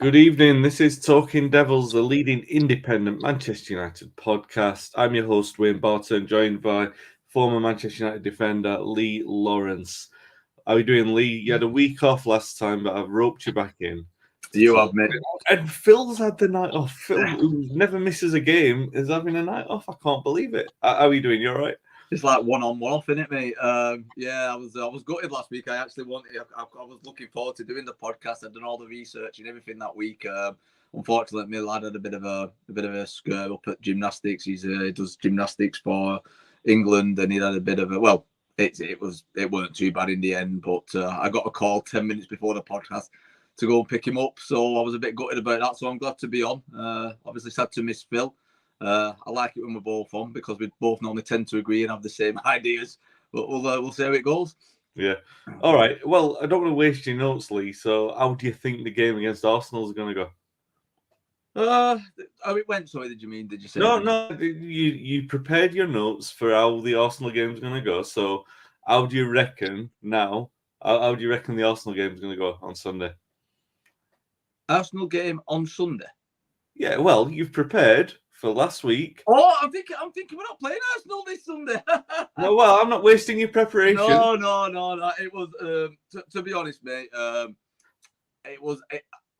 Good evening. This is Talking Devils, the leading independent Manchester United podcast. I'm your host, Wayne Barton, joined by former Manchester United defender Lee Lawrence. How are you doing, Lee? You had a week off last time, but I've roped you back in. You have, mate. And Phil's had the night off. Phil, who never misses a game, is having a night off. I can't believe it. How are you doing? You all right? It's like one on one off, isn't it, mate? Yeah, I was gutted last week. I actually wanted. I was looking forward to doing the podcast. I'd done all the research and everything that week. Unfortunately, my lad had a bit of a scare up at gymnastics. He does gymnastics for England, and he had a bit of a it weren't too bad in the end. But I got a call 10 minutes before the podcast to go and pick him up, so I was a bit gutted about that. So I'm glad to be on. Obviously, sad to miss Phil. I like it when we're both on because we both normally tend to agree and have the same ideas. But we'll see how it goes. Yeah. All right. Well, I don't want to waste your notes, Lee. So, how do you think the game against Arsenal is going to go? How it went? Sorry, did you say? No. You prepared your notes for how the Arsenal game is going to go. So, how do you reckon now? How do you reckon the Arsenal game is going to go on Sunday? Arsenal game on Sunday. Yeah. Well, you've prepared for last week. Oh, I'm thinking we're not playing Arsenal this Sunday. No, well, I'm not wasting your preparation. No. It was to be honest, mate. It was.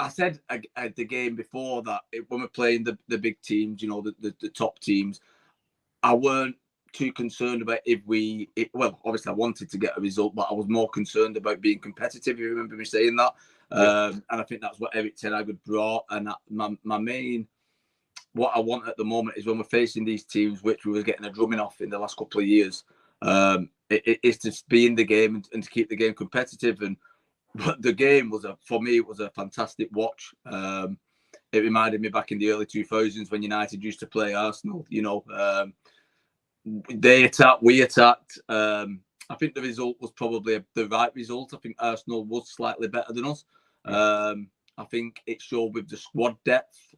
I said at the game before that when we're playing the big teams, you know, the top teams, I weren't too concerned about well, obviously I wanted to get a result, but I was more concerned about being competitive. You remember me saying that, and I think that's what Eric Ten Hag had brought. And my main. What I want at the moment is when we're facing these teams, which we were getting a drumming off in the last couple of years, it's to be in the game and to keep the game competitive. And the game for me, it was a fantastic watch. It reminded me back in the early 2000s when United used to play Arsenal. You know, they attacked, we attacked. I think the result was probably the right result. I think Arsenal was slightly better than us. I think it showed with the squad depth.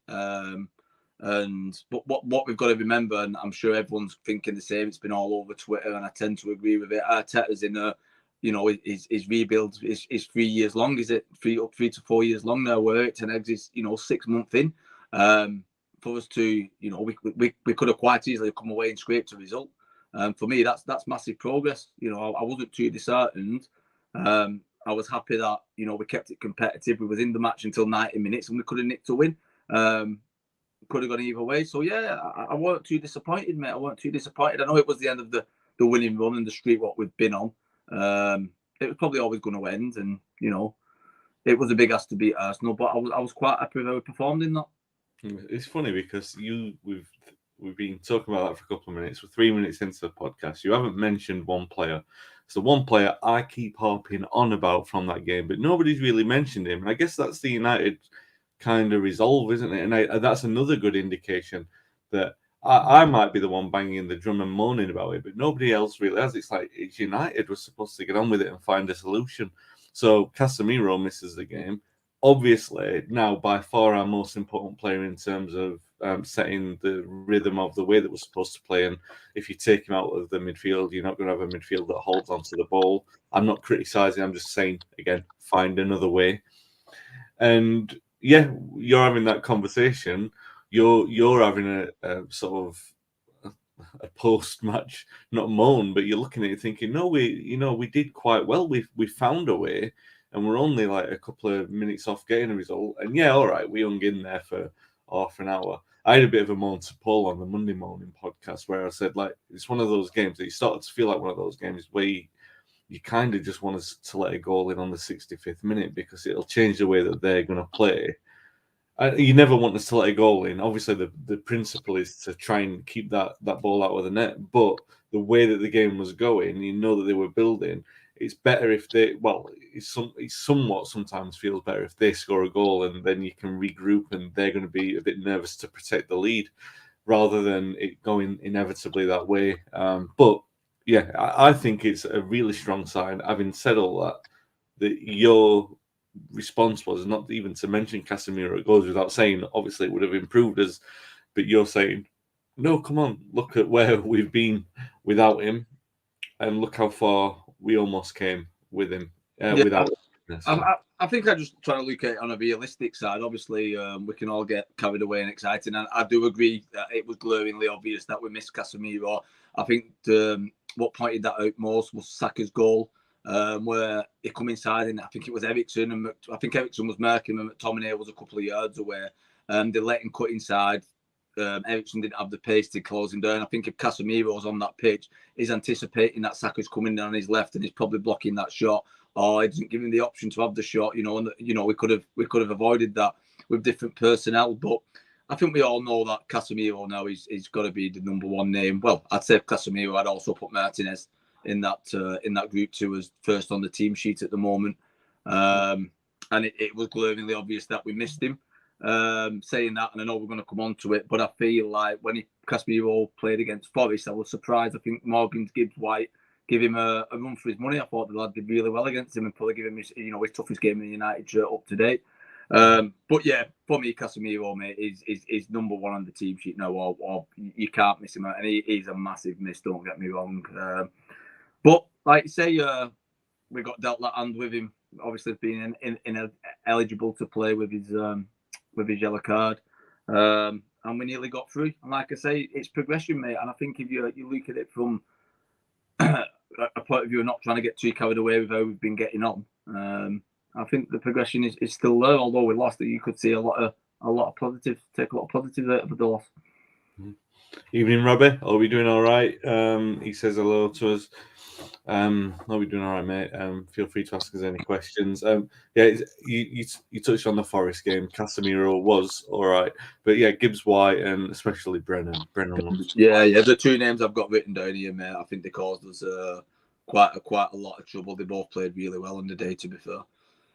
But what we've got to remember, and I'm sure everyone's thinking the same, it's been all over Twitter, and I tend to agree with it. Arteta's in his rebuild is 3 years long. Is it 3 to 4 years long now? Where Eric Ten Hag is 6 months in. For us to we could have quite easily come away and scraped a result. For me, that's massive progress. I wasn't too disheartened. I was happy that we kept it competitive. We was in the match until 90 minutes, and we could have nicked a win. Could have gone either way. So yeah, I weren't too disappointed, mate. I weren't too disappointed. I know it was the end of the winning run and the streak what we've been on. It was probably always going to end, and it was a big ask to beat Arsenal. But I was quite happy with how we performed in that. It's funny because we've been talking about that for a couple of minutes. We're 3 minutes into the podcast. You haven't mentioned one player. It's the one player I keep harping on about from that game, but nobody's really mentioned him. And I guess that's the United kind of resolve, isn't it? And that's another good indication that I might be the one banging the drum and moaning about it, but nobody else really has. It's like it's United. We're supposed to get on with it and find a solution. So Casemiro misses the game. Obviously, now by far our most important player in terms of setting the rhythm of the way that we're supposed to play. And if you take him out of the midfield, you're not going to have a midfield that holds onto the ball. I'm not criticising. I'm just saying, again, find another way. And yeah, you're having that conversation. You're having a sort of a post-match, not moan, but you're looking at it thinking, no, we did quite well. We found a way, and we're only like a couple of minutes off getting a result. And yeah, all right, we hung in there for half an hour. I had a bit of a moan to Paul on the Monday morning podcast where I said, like, it's one of those games that you started to feel like one of those games where you kind of just want us to let a goal in on the 65th minute because it'll change the way that they're going to play. You never want us to let a goal in. Obviously, the principle is to try and keep that ball out of the net. But the way that the game was going, you know that they were building. It's better if they, it's somewhat sometimes feels better if they score a goal and then you can regroup and they're going to be a bit nervous to protect the lead rather than it going inevitably that way. But yeah, I think it's a really strong sign. Having said all that your response was not even to mention Casemiro. It goes without saying. Obviously, it would have improved us, but you're saying, no, come on, look at where we've been without him, and look how far we almost came with him. Without him. I think I just try to look at it on a realistic side. Obviously, we can all get carried away and excited, and I do agree that it was glaringly obvious that we missed Casemiro. I think what pointed that out most was Saka's goal, where he come inside, and I think it was Eriksen, and I think Eriksen was marking him, and McTominay was a couple of yards away. They let him cut inside. Eriksen didn't have the pace to close him down. I think if Casemiro was on that pitch, he's anticipating that Saka's coming down on his left, and he's probably blocking that shot. Or he doesn't give him the option to have the shot, and we could have avoided that with different personnel. But I think we all know that Casemiro now is got to be the number one name. Well, I'd say Casemiro. I'd also put Martinez in that group too as first on the team sheet at the moment. And it was glaringly obvious that we missed him. Saying that, and I know we're going to come on to it, but I feel like when Casemiro played against Forest, I was surprised. I think Morgan Gibbs-White give him a run for his money. I thought the lad did really well against him and probably give him his toughest game in the United shirt up to date. But yeah, for me, Casemiro, mate, is number one on the team sheet now, or you can't miss him out. And he's a massive miss, don't get me wrong. But like you say, we got dealt that hand with him, obviously being eligible to play with his yellow card. And we nearly got through. And like I say, it's progression, mate. And I think if you look at it from a point of view of not trying to get too carried away with how we've been getting on, I think the progression is still there. Although we lost it, you could see a lot of positives. Take a lot of positives out of the loss. Evening, Robbie. Are we doing all right? He says hello to us. Are we doing all right, mate? Feel free to ask us any questions. Yeah, you touched on the Forest game. Casemiro was all right, but yeah, Gibbs-White and especially Brennan. Yeah. The two names I've got written down here, mate. I think they caused us quite a lot of trouble. They both played really well on the day, to be fair.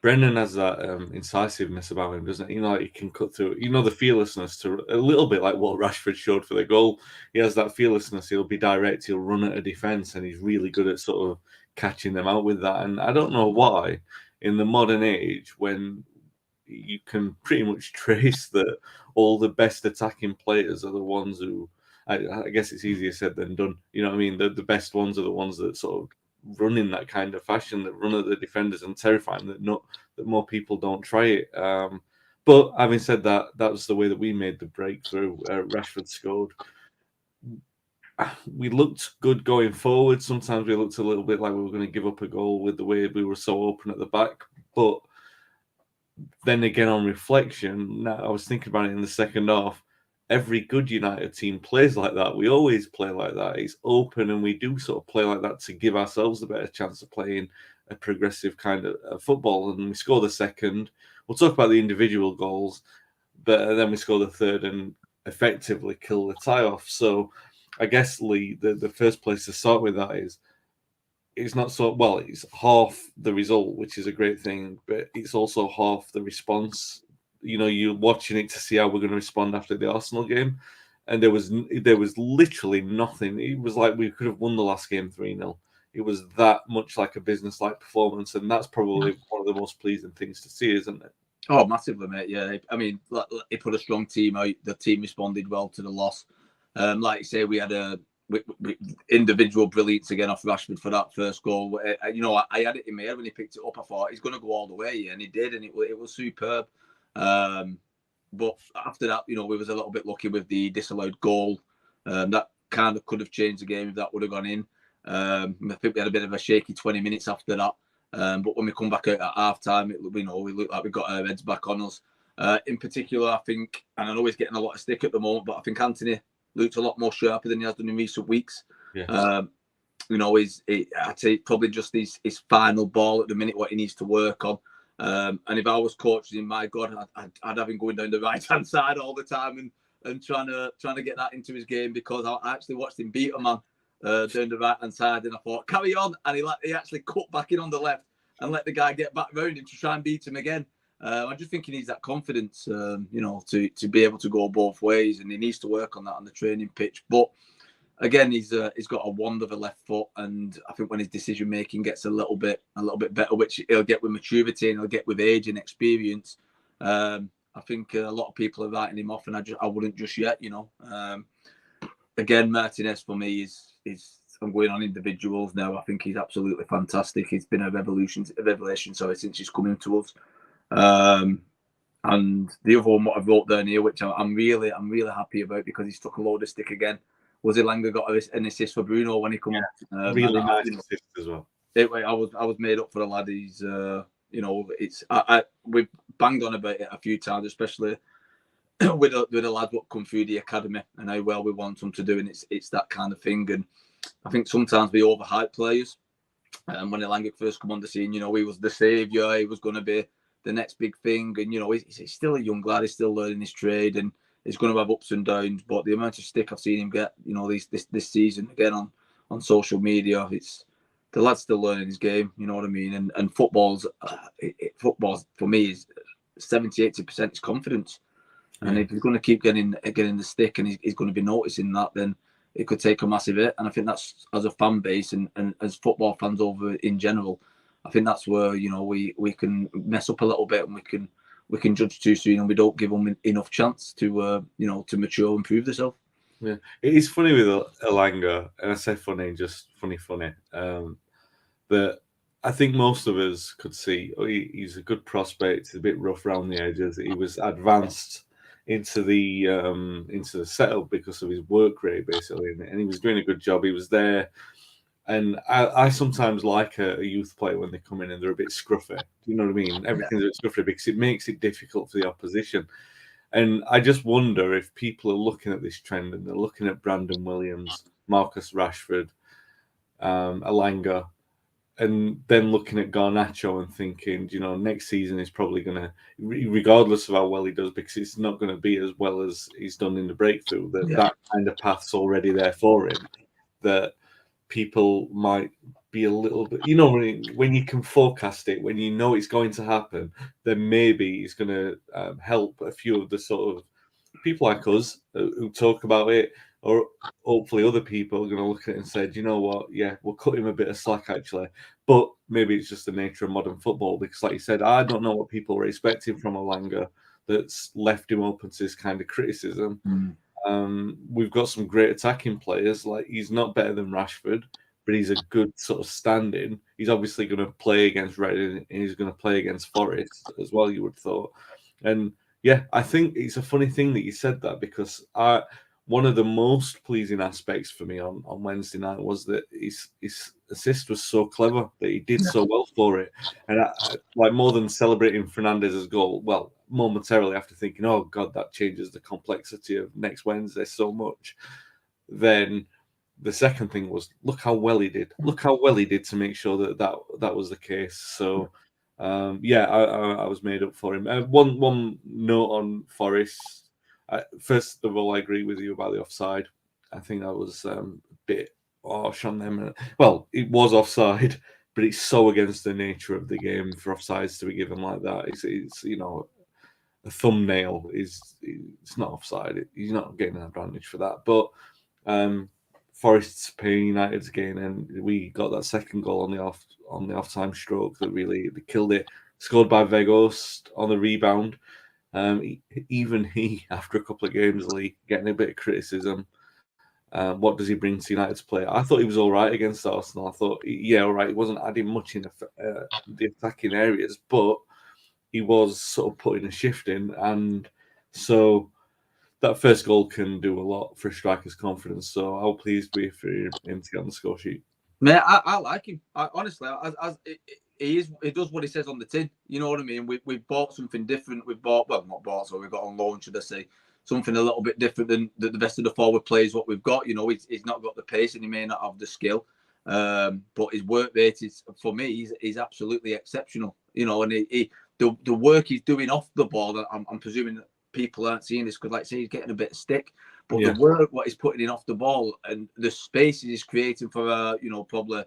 Brennan has that incisiveness about him, doesn't he? Like he can cut through, the fearlessness to a little bit like what Rashford showed for the goal. He has that fearlessness. He'll be direct. He'll run at a defence, and he's really good at sort of catching them out with that. And I don't know why, in the modern age, when you can pretty much trace that all the best attacking players are the ones who, I guess it's easier said than done. You know what I mean? The best ones are the ones that sort of run in that kind of fashion, that run at the defenders, and terrifying that more people don't try it. But having said that, that was the way that we made the breakthrough. Rashford scored. We looked good going forward. Sometimes we looked a little bit like we were going to give up a goal with the way we were so open at the back. But then again, on reflection, now I was thinking about it in the second half. Every good United team plays like that. We always play like that. It's open, and we do sort of play like that to give ourselves a better chance of playing a progressive kind of football. And we score the second. We'll talk about the individual goals, but then we score the third and effectively kill the tie-off. So I guess, Lee, the first place to start with that is it's not so well. It's half the result, which is a great thing, but it's also half the response. You're watching it to see how we're going to respond after the Arsenal game, and there was literally nothing. It was like we could have won the last game 3-0. It was that much like a business-like performance, and that's probably one of the most pleasing things to see, isn't it? Oh, massively, mate. Yeah, I mean, he put a strong team out. The team responded well to the loss. Like you say, we had individual brilliance again off Rashford for that first goal. I had it in my head when he picked it up. I thought he's going to go all the way, and he did, and it was superb. But after that, we was a little bit lucky with the disallowed goal. That kind of could have changed the game if that would have gone in. I think we had a bit of a shaky 20 minutes after that. But when we come back out at half time, we look like we got our heads back on us. In particular, I think, and I know he's getting a lot of stick at the moment, but I think Anthony looked a lot more sharper than he has done in recent weeks. Yes. I'd say probably just his final ball at the minute, what he needs to work on. And if I was coaching him, my God, I'd have him going down the right-hand side all the time and trying to get that into his game, because I actually watched him beat a man down the right-hand side, and I thought, carry on. And he actually cut back in on the left and let the guy get back round him to try and beat him again. I just think he needs that confidence, to be able to go both ways, and he needs to work on that on the training pitch. But again, he's got a wand of a left foot, and I think when his decision making gets a little bit better, which he'll get with maturity and he'll get with age and experience, I think a lot of people are writing him off, and I wouldn't just yet. Again, Martinez for me is I'm going on individuals now. I think he's absolutely fantastic. He's been a revelation, sorry, since he's coming to us. And the other one, what I wrote down here, which I'm really happy about because he's took a load of stick again, was Elanga got an assist for Bruno when he come on. Really nice assist as well. I was made up for the lad. He's we've banged on about it a few times, especially with the lads what come through the academy and how well we want them to do, and it's that kind of thing. And I think sometimes we overhype players. And when Elanga first come on the scene, he was the saviour. He was going to be the next big thing. And he's still a young lad. He's still learning his trade, and he's going to have ups and downs. But the amount of stick I've seen him get, this season again on social media, the lad's still learning his game. You know what I mean? And football's for me is 70-80% is confidence. And if he's going to keep getting the stick and he's going to be noticing that, then it could take a massive hit. And I think that's, as a fan base and as football fans over in general, I think that's where we can mess up a little bit, and we can judge too soon, and we don't give them enough chance to to mature and prove themselves. Yeah, it is funny with Elanga, and I say funny, just funny. That I think most of us could see. He's a good prospect. He's a bit rough around the edges. He was advanced into the setup because of his work rate, basically, and he was doing a good job. He was there, and I sometimes like a youth player when they come in and they're a bit scruffy. Do you know what I mean? Everything's a bit scruffy because it makes it difficult for the opposition. And I just wonder if people are looking at this trend and they're looking at Brandon Williams, Marcus Rashford, Elanga, and then looking at Garnacho and thinking, next season is probably going to, regardless of how well he does, because it's not going to be as well as he's done in the breakthrough, that kind of path's already there for him, that people might be a little bit, when you can forecast it, when you know it's going to happen, then maybe it's going to help a few of the sort of people like us who talk about it, or hopefully other people are going to look at it and say, do you know what? Yeah, we'll cut him a bit of slack, actually. But maybe it's just the nature of modern football, because like you said, I don't know what people were expecting from Elanga that's left him open to this kind of criticism. We've got some great attacking players. Like, he's not better than Rashford, but he's a good sort of stand-in. He's obviously going to play against Reading, and he's going to play against Forest as well, you would have thought. And yeah, I think it's a funny thing that you said that, because one of the most pleasing aspects for me on Wednesday night was that his assist was so clever, that he did so well for it. And like, more than celebrating Fernandez's goal, well, momentarily after thinking, oh God, that changes the complexity of next Wednesday so much, then the second thing was, look how well he did. Look how well he did to make sure that was the case. So I was made up for him. One note on Forest. First of all, I agree with you about the offside. I think that was a bit harsh on them. Well, it was offside, but it's so against the nature of the game for offsides to be given like that. It's a thumbnail it's not offside. He's not getting an advantage for that. But Forest's paying United's gain, and we got that second goal on the off-time stroke that really killed it. Scored by Vegost on the rebound. Even he, after a couple of games, getting a bit of criticism. What does he bring to United's play? I thought he was all right against Arsenal. I thought, all right, he wasn't adding much in the attacking areas, but he was sort of putting a shift in. And so that first goal can do a lot for a striker's confidence. So I'll pleased be for him to get on the score sheet. Man, I like him. Honestly, he does what he says on the tin. You know what I mean? We bought something different. We got on loan, should I say, something a little bit different than the rest of the forward players. What we've got, he's not got the pace and he may not have the skill, but his work rate is, for me, he's absolutely exceptional. And the work he's doing off the ball. I'm presuming that people aren't seeing this because, like I say, he's getting a bit of stick. But the work, what he's putting in off the ball, and the spaces he's creating for, probably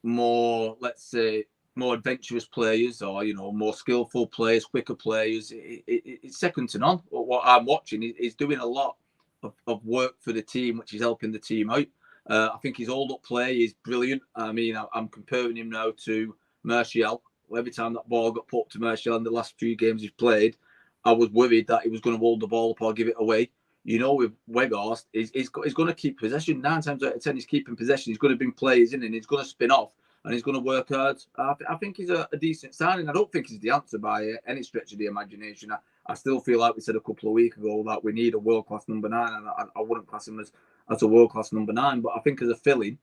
more, let's say, more adventurous players, or more skillful players, quicker players, it's second to none. What I'm watching, he's doing a lot of work for the team, which is helping the team out. I think his hold-up play is brilliant. I mean, I'm comparing him now to Martial. Every time that ball got put to Martial in the last few games he's played, I was worried that he was going to hold the ball up or give it away. you know, with Weghorst, he's going to keep possession. 9 times out of 10, he's keeping possession. He's going to bring players in and he's going to spin off and he's going to work hard. I think he's a decent signing. I don't think he's the answer by any stretch of the imagination. I still feel like we said a couple of weeks ago that we need a world-class number 9, and I wouldn't class him as a world-class number 9, but I think as a fill-in,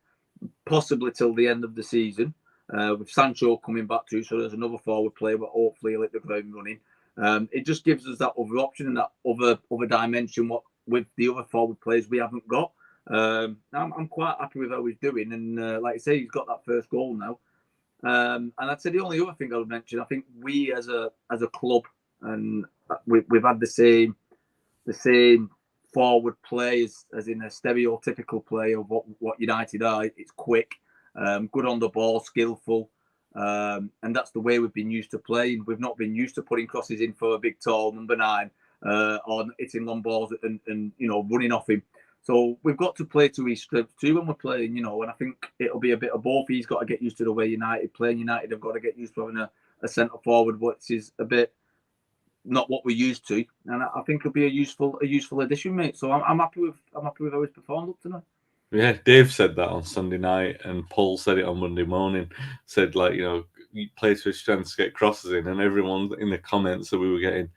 possibly till the end of the season, with Sancho coming back too, so there's another forward player, but hopefully he'll hit the ground running. It just gives us that other option and that other dimension what with the other forward players we haven't got. I'm quite happy with how he's doing, and like I say, he's got that first goal now. And I'd say the only other thing I would mention, I think we as a club, and we've had the same forward play as in a stereotypical play of what United are. It's quick, good on the ball, skillful. And that's the way we've been used to playing. We've not been used to putting crosses in for a big, tall number 9 or hitting long balls and running off him. So we've got to play to his strengths too when we're playing, and I think it'll be a bit of both. He's got to get used to the way United play. United have got to get used to having a centre forward, which is a bit not what we're used to. And I think it'll be a useful addition, mate. So I'm happy with how he's performed up tonight. Yeah, Dave said that on Sunday night, and Paul said it on Monday morning. Said he plays to his strengths, get crosses in, and everyone in the comments that we were getting,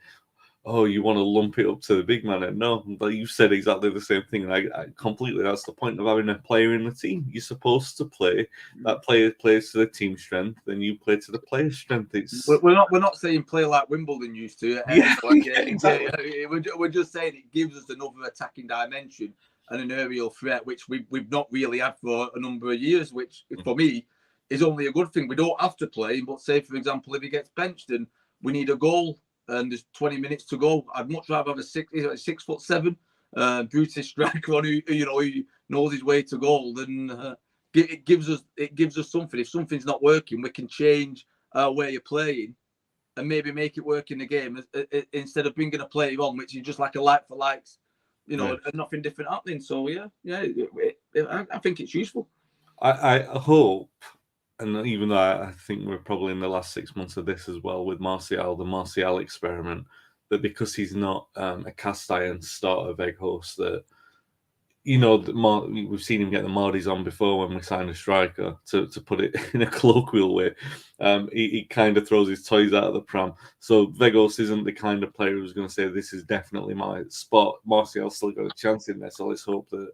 oh, you want to lump it up to the big man? And no, but you said exactly the same thing. And I completely, that's the point of having a player in the team. You're supposed to play. That player plays to the team strength, then you play to the player's strength. We're not saying play like Wimbledon used to. Yeah, exactly. We're just saying it gives us another attacking dimension and an aerial threat, which we've not really had for a number of years, which for me is only a good thing. We don't have to play, but say, for example, if he gets benched and we need a goal and there's 20 minutes to go, I'd much rather have a 6'7" British striker on who knows his way to goal than it gives us something. If something's not working, we can change our way of playing and maybe make it work in the game instead of bringing a player on, which is just like a like for likes, and nothing different happening. So I think it's useful. I hope. And even though I think we're probably in the last 6 months of this as well with Martial, the Martial experiment, that because he's not a cast iron starter Weghorst, that we've seen him get the Mardis on before when we signed a striker. To put it in a colloquial way, he kind of throws his toys out of the pram. So Weghorst isn't the kind of player who's going to say this is definitely my spot. Martial's still got a chance in there, so let's hope that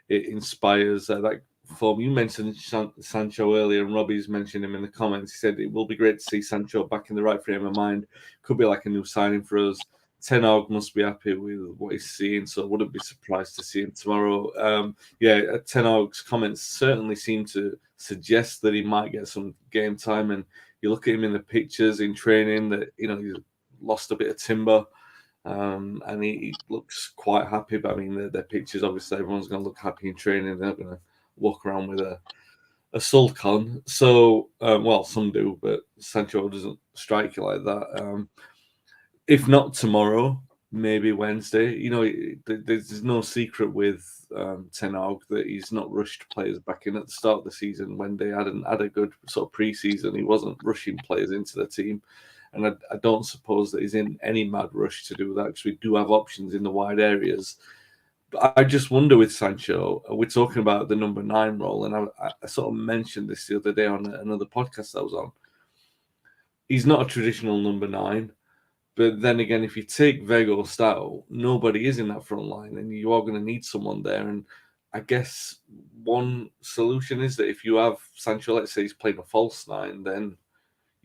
it inspires that form. You mentioned Sancho earlier, and Robbie's mentioned him in the comments. He said it will be great to see Sancho back in the right frame of mind. Could be like a new signing for us. Ten Hag must be happy with what he's seeing, so I wouldn't be surprised to see him tomorrow. Ten Hag's comments certainly seem to suggest that he might get some game time, and you look at him in the pictures in training that he's lost a bit of timber. And he looks quite happy. But I mean, their pictures, obviously, everyone's going to look happy in training. They're not going to walk around with a sulk on. So, some do, but Sancho doesn't strike you like that. If not tomorrow, maybe Wednesday. There's no secret with Ten Hag that he's not rushed players back in at the start of the season when they hadn't had a good sort of pre-season. He wasn't rushing players into the team. And I don't suppose that he's in any mad rush to do that because we do have options in the wide areas. But I just wonder with Sancho, we're talking about the number 9 role, and I sort of mentioned this the other day on another podcast I was on. He's not a traditional number 9, but then again, if you take Weghorst out, nobody is in that front line, and you are going to need someone there. And I guess one solution is that if you have Sancho, let's say he's playing a false 9, then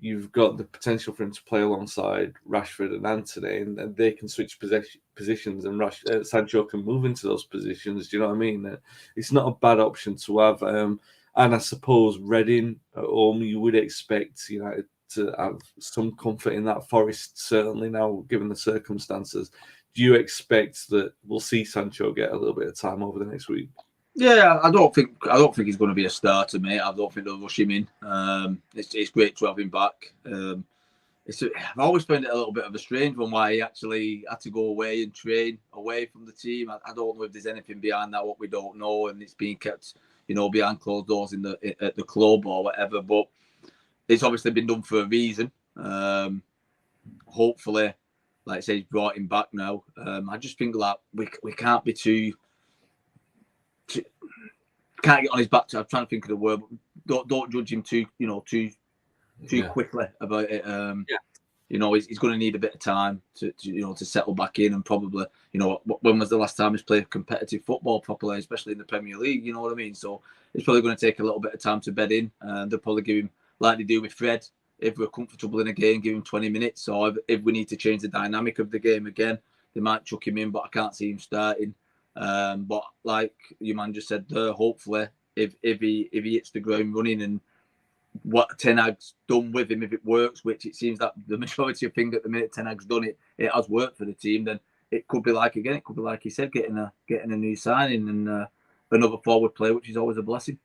you've got the potential for him to play alongside Rashford and Antony, and they can switch positions, and Sancho can move into those positions. Do you know what I mean? It's not a bad option to have. And I suppose Reading at home, you would expect United to have some comfort in that. Forest certainly now, given the circumstances. Do you expect that we'll see Sancho get a little bit of time over the next week? Yeah, I don't think he's going to be a starter, mate. I don't think they'll rush him in. It's great to have him back. I've always found it a little bit of a strange one why he actually had to go away and train away from the team. I don't know if there's anything behind that what we don't know, and it's being kept, behind closed doors at the club or whatever. But it's obviously been done for a reason. Hopefully, like I say, he's brought him back now. I just think like we can't be too can't get on his back. I'm trying to think of the word. Don't judge him too quickly about it. He's going to need a bit of time to settle back in, and probably, when was the last time he's played competitive football properly, especially in the Premier League? You know what I mean? So it's probably going to take a little bit of time to bed in. They'll probably give him, like they do with Fred, if we're comfortable in a game, give him 20 minutes. Or if we need to change the dynamic of the game again, they might chuck him in, but I can't see him starting. But like your man just said, hopefully, if he hits the ground running and what Ten Hag's done with him, if it works, which it seems that the majority of things at the minute Ten Hag's done, it has worked for the team, then it could be like he said, getting a new signing and another forward player, which is always a blessing.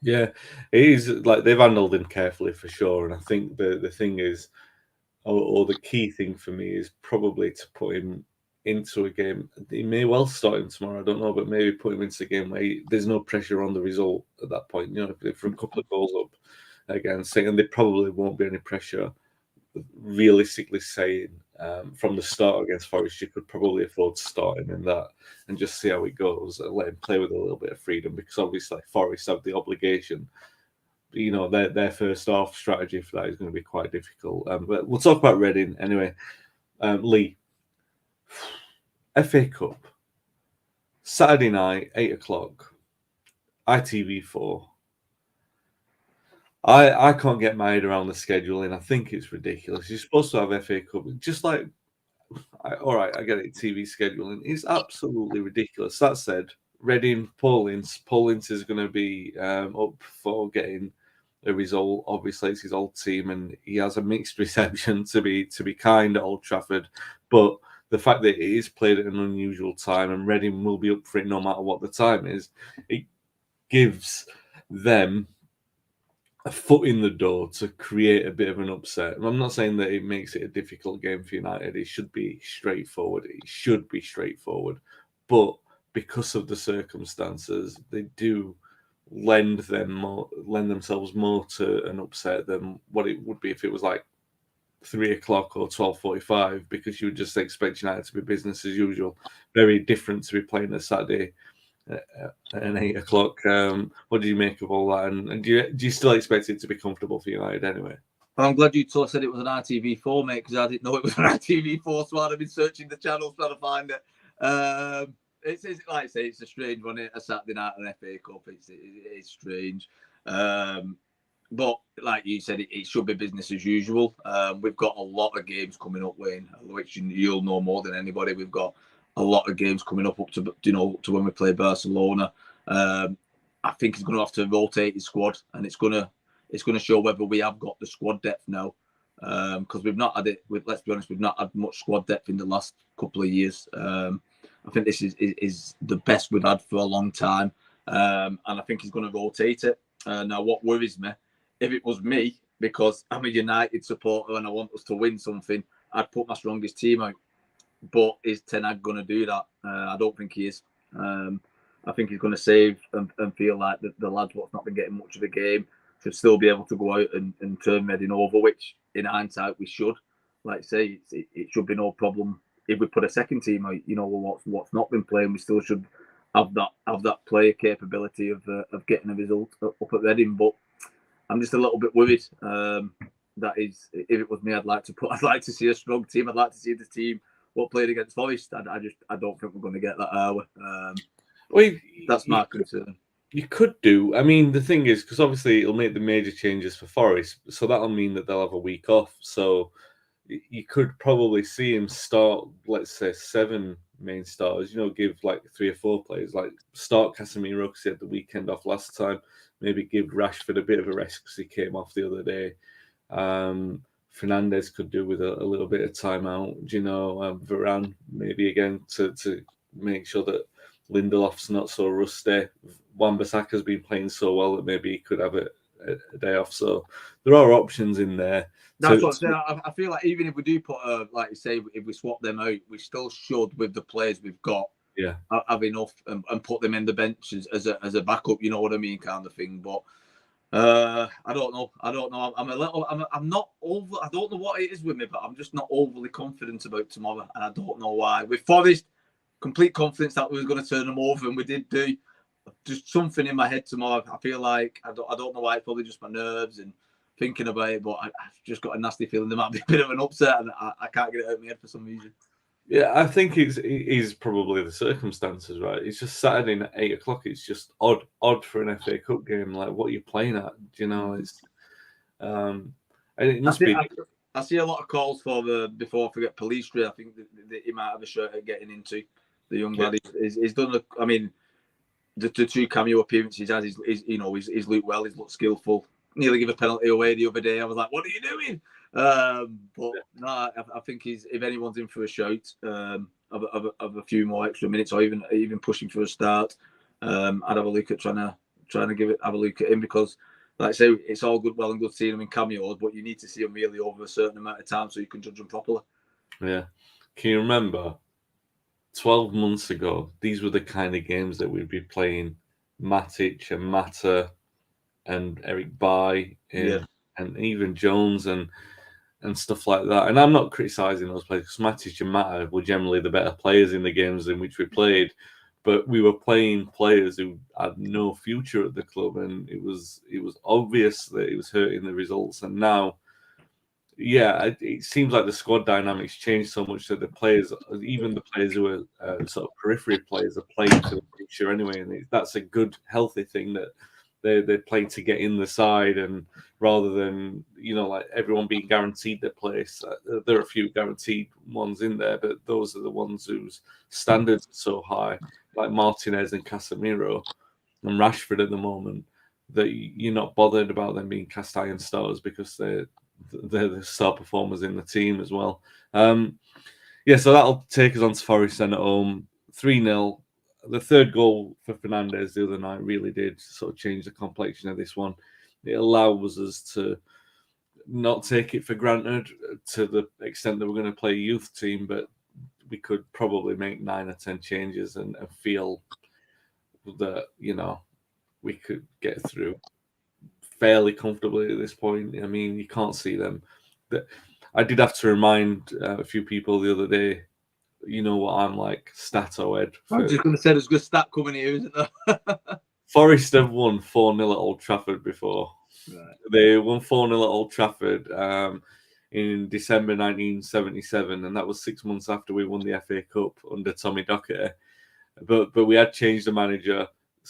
Yeah, it is. Like, they've handled him carefully for sure, and I think the thing is, or the key thing for me is probably to put him into a game. He may well start him tomorrow, I don't know, but maybe put him into a game where there's no pressure on the result at that point. If they're a couple of goals up against, and there probably won't be any pressure. Realistically saying, from the start against Forest, you could probably afford to start him in that and just see how it goes and let him play with a little bit of freedom, because obviously Forest have the obligation. Their first half strategy for that is going to be quite difficult. But we'll talk about Reading anyway. Lee, FA Cup, Saturday night, 8:00, ITV4. I can't get my head around the scheduling. I think it's ridiculous. You're supposed to have FA Cup, just like, all right, I get it. TV scheduling is absolutely ridiculous. That said, Reading, Paul Ince is going to be up for getting a result. Obviously, it's his old team, and he has a mixed reception, to be kind, at Old Trafford. But the fact that it is played at an unusual time, and Reading will be up for it no matter what the time is, it gives them a foot in the door to create a bit of an upset. I'm not saying that it makes it a difficult game for United. It should be straightforward. But because of the circumstances, they do lend themselves more to an upset than what it would be if it was like 3:00 or 12:45, because you would just expect United to be business as usual. Very different to be playing a Saturday at 8:00. What do you make of all that? And do you still expect it to be comfortable for United anyway? Well, I'm glad you said it was an ITV4, mate, because I didn't know it was an ITV4, so I'd have been searching the channels trying to find it. It's like I say, it's a strange one. A Saturday night an FA Cup. It's strange. But like you said, it should be business as usual. We've got a lot of games coming up, Wayne, which you'll know more than anybody. We've got a lot of games coming up to when we play Barcelona. I think he's going to have to rotate his squad, and it's going to show whether we have got the squad depth now, because we've not had it. Let's be honest, we've not had much squad depth in the last couple of years. I think this is the best we've had for a long time, and I think he's going to rotate it. Now, what worries me, if it was me, because I'm a United supporter and I want us to win something, I'd put my strongest team out. But is Ten Hag going to do that? I don't think he is. I think he's going to save and feel like the lads what's not been getting much of the game should still be able to go out and turn Reading over, which in hindsight we should. Like I say, it should be no problem if we put a second team out. What's not been playing, we still should have that player capability of getting a result up at Reading. But I'm just a little bit worried. That is, if it was me, I'd like to see a strong team. I'd like to see the team what played against Forest. I don't think we're going to get that, are we? That's my concern. You could do. I mean, the thing is, because obviously it'll make the major changes for Forest, so that'll mean that they'll have a week off. So you could probably see him start, let's say, 7 main stars. Give like 3 or 4 players, like start Casemiro because he had the weekend off last time. Maybe give Rashford a bit of a rest because he came off the other day. Fernandez could do with a little bit of time out. Varane maybe again to make sure that Lindelof's not so rusty. Wan-Bissaka's been playing so well that maybe he could have a day off. So there are options in there. That's what I'm saying. I feel like even if we do put, like you say, if we swap them out, we still should, with the players we've got, have enough and put them in the benches as a backup. You know what I mean, kind of thing. But I don't know. I'm a little. I'm not over. I don't know what it is with me, but I'm just not overly confident about tomorrow, and I don't know why. With Forest, complete confidence that we were going to turn them over, and we did do. Just something in my head tomorrow. I feel like I don't know why. It's probably just my nerves and thinking about it, but I've just got a nasty feeling there might be a bit of an upset, and I can't get it out of my head for some reason. Yeah, I think it is probably the circumstances, right? It's just Saturday at 8 o'clock. It's just odd for an FA Cup game. Like, what are you playing at? Do you know, it's and it must be. I see a lot of calls for the before I forget police drill. I think that he might have a shirt at getting into the young lad. He's done. I mean, the two cameo appearances as he's looked well. He's looked skillful. Nearly give a penalty away the other day. I was like, what are you doing? But no, I think he's, if anyone's in for a shout of a few more extra minutes, or even pushing for a start, I'd have a look at trying to have a look at him, because, like I say, it's all well and good seeing him in cameos, but you need to see him really over a certain amount of time so you can judge him properly. Yeah, can you remember 12 months ago? These were the kind of games that we'd be playing. Matic and Mata and Eric Bailly and even Jones and stuff like that. And I'm not criticising those players, because Matic and Mata were generally the better players in the games in which we played. But we were playing players who had no future at the club, and it was obvious that it was hurting the results. And now, it seems like the squad dynamics changed so much that the players, even the players who are sort of periphery players, are playing for the future anyway. And that's a good, healthy thing, that they're playing to get in the side, and rather than like everyone being guaranteed their place. There are a few guaranteed ones in there, but those are the ones whose standards are so high, like Martinez and Casemiro and Rashford at the moment, that you're not bothered about them being cast iron stars, because they're the star performers in the team as well. So that'll take us on to Forest then at home, 3-0. The third goal for Fernandes the other night really did sort of change the complexion of this one. It allows us to not take it for granted to the extent that we're going to play a youth team, but we could probably make 9 or 10 changes and feel that, we could get through fairly comfortably at this point. I mean, you can't see them. I did have to remind a few people the other day, you know what I'm like, Stato-Ed. I was just going to say, there's a good stat coming here, isn't there? Forest have won 4-0 at Old Trafford before. Right. They won 4-0 at Old Trafford in December 1977, and that was 6 months after we won the FA Cup under Tommy Docherty. But we had changed the manager.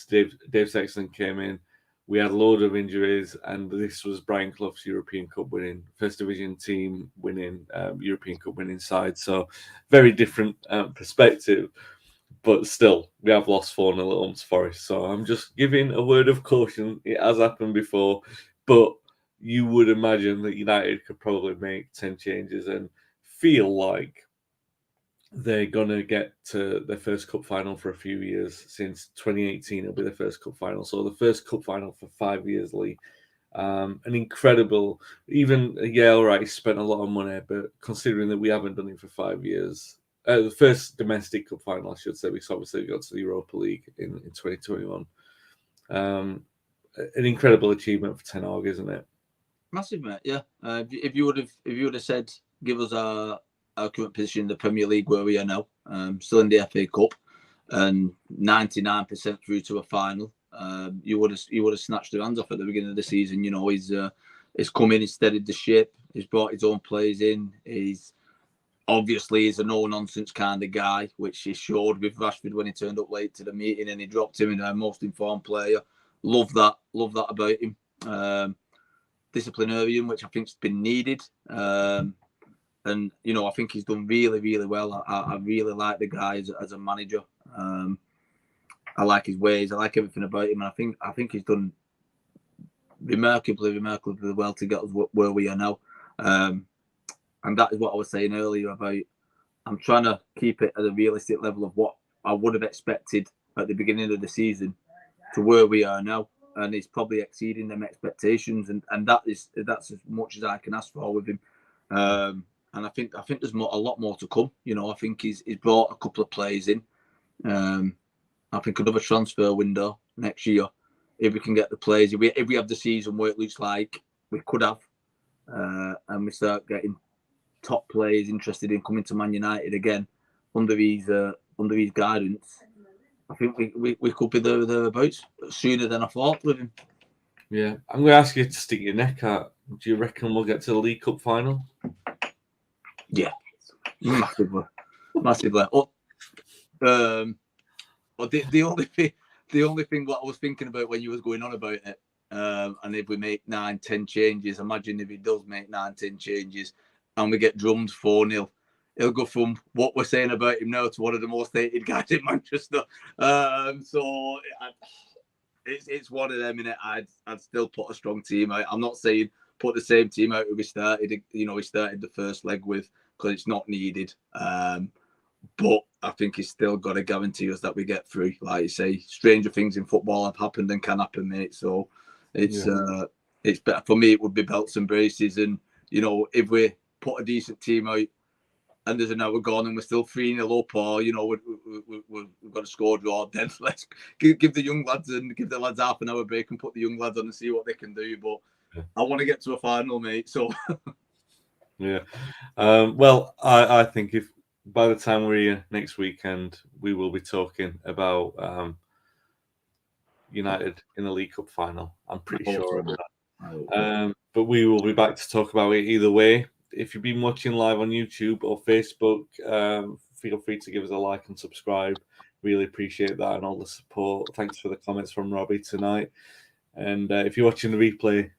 Dave Sexton came in. We had a load of injuries, and this was Brian Clough's European Cup winning, First Division team winning, European Cup winning side. So very different perspective, but still, we have lost 4-0 at home to Forest. So I'm just giving a word of caution. It has happened before, but you would imagine that United could probably make 10 changes and feel like they're going to get to their first cup final for a few years. Since 2018, it'll be the first cup final. So the first cup final for 5 years, Lee. An incredible, all right, he spent a lot of money, but considering that we haven't done it for 5 years, the first domestic cup final, I should say, we obviously got to the Europa League in 2021. An incredible achievement for Ten Hag, isn't it? Massive, mate. Yeah. If you would have said, give us our current position in the Premier League where we are now, still in the FA Cup, and 99% through to a final, you would have snatched their hands off at the beginning of the season. He's come in, he's steadied the ship, he's brought his own players in. He's a no-nonsense kind of guy, which he showed with Rashford when he turned up late to the meeting and he dropped him in our most informed player. Love that about him. Disciplinarian, which I think's been needed. And, I think he's done really, really well. I really like the guy as a manager. I like his ways. I like everything about him. And I think he's done remarkably well to get us where we are now. And that is what I was saying earlier about, I'm trying to keep it at a realistic level of what I would have expected at the beginning of the season to where we are now. And he's probably exceeding them expectations. And that's as much as I can ask for with him. And I think there's a lot more to come. I think he's brought a couple of players in. I think another transfer window next year. if we can get the players, if we have the season where it looks like we could have, and we start getting top players interested in coming to Man United again under his guidance, I think we could be thereabouts sooner than I thought with him. Yeah, I'm going to ask you to stick your neck out. Do you reckon we'll get to the League Cup final? Yeah, massively. Oh, the only thing what I was thinking about when you was going on about it, and if we make 9-10 changes, imagine if he does make 9-10 changes and we get drummed 4-0. He'll go from what we're saying about him now to one of the most hated guys in Manchester. So it's one of them. In it, I'd still put a strong team out. I'm not saying put the same team out we started. We started the first leg with, because it's not needed. But I think he's still got to guarantee us that we get through. Like you say, stranger things in football have happened and can happen, mate. So it's better for me. It would be belts and braces, and if we put a decent team out and there's an hour gone and we're still 3-0 up, or we've got a score draw, then let's give the young lads half an hour break and put the young lads on and see what they can do. But I want to get to a final, mate. So yeah. Well, I think if by the time we're here next weekend, we will be talking about United in the League Cup final. I'm pretty sure of that. But we will be back to talk about it either way. If you've been watching live on YouTube or Facebook, feel free to give us a like and subscribe. Really appreciate that and all the support. Thanks for the comments from Robbie tonight. And if you're watching the replay,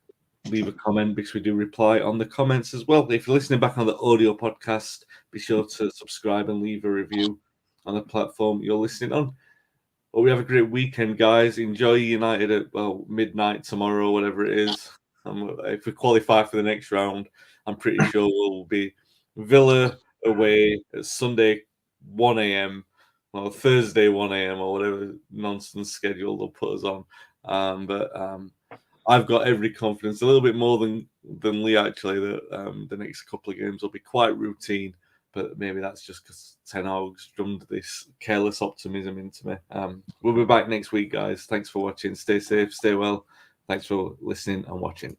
leave a comment because we do reply on the comments as well. If you're listening back on the audio podcast, be sure to subscribe and leave a review on the platform you're listening on. Well, we have a great weekend, guys. Enjoy United at midnight tomorrow, whatever it is. If we qualify for the next round, I'm pretty sure we'll be Villa away at Sunday 1 a.m. or Thursday 1 a.m. or whatever nonsense schedule they'll put us on. But I've got every confidence, a little bit more than Lee actually, that the next couple of games will be quite routine. But maybe that's just because Ten Hag's drummed this careless optimism into me. We'll be back next week, guys. Thanks for watching. Stay safe, stay well. Thanks for listening and watching.